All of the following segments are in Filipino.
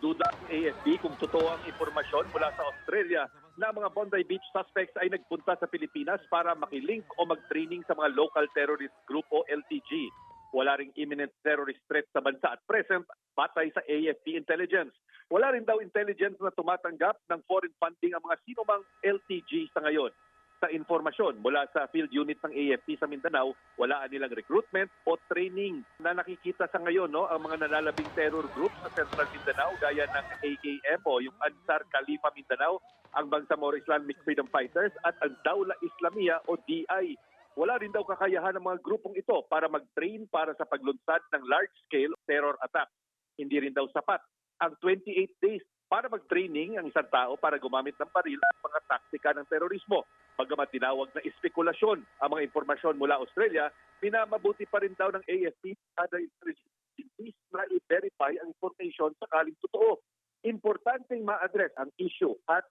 nagduda ang AFP kung totoo ang impormasyon mula sa Australia na ang mga Bondi Beach suspects ay nagpunta sa Pilipinas para makilink o mag-training sa mga local terrorist group o LTG. Wala ring imminent terrorist threat sa bansa at present batay sa AFP intelligence. Wala rin daw intelligence na tumatanggap ng foreign funding ang mga sinumang LTG sa ngayon. Sa informasyon mula sa field unit ng AFP sa Mindanao, wala nilang recruitment o training na nakikita sa ngayon ang mga nalalabing terror groups sa Central Mindanao gaya ng AKM o yung Ansar Khalifa Mindanao, ang Bangsamoro Islamic Freedom Fighters at ang Dawla Islamia o DI. Wala rin daw kakayahan ng mga grupong ito para mag-train para sa paglunsad ng large-scale terror attack. Hindi rin daw sapat ang 28 days para mag-training ang isang tao para gumamit ng baril at mga taktika ng terorismo. Bagamat tinawag na espekülasyon ang mga impormasyon mula Australia, pinamabuti pa rin daw ng AFP kada intelligence na i-verify ang information sakaling totoo. Importanteng ma-address ang issue at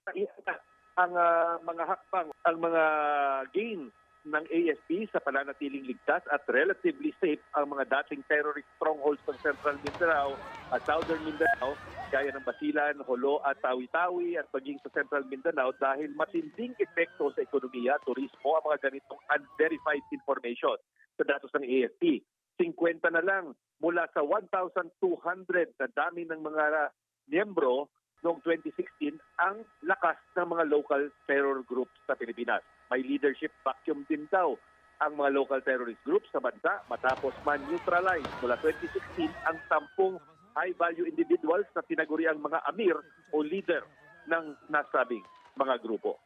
maiangat ang mga hakbang, ang mga gains ng AFP sa pananatiling ligtas at relatively safe ang mga dating terrorist strongholds ng Central Mindanao at Southern Mindanao gaya ng Basilan, Jolo at Tawi-Tawi at maging sa Central Mindanao dahil matinding epekto sa ekonomiya, turismo ang mga ganitong unverified information. Sa datos ng AFP, 50 na lang mula sa 1,200 na dami ng mga miyembro noong 2016 ang lakas ng mga local terror groups sa Pilipinas. May leadership vacuum din daw ang mga local terrorist groups sa bansa matapos man-neutralize mula 2016 ang 10 high-value individuals na tinaguriang mga amir o leader ng nasabing mga grupo.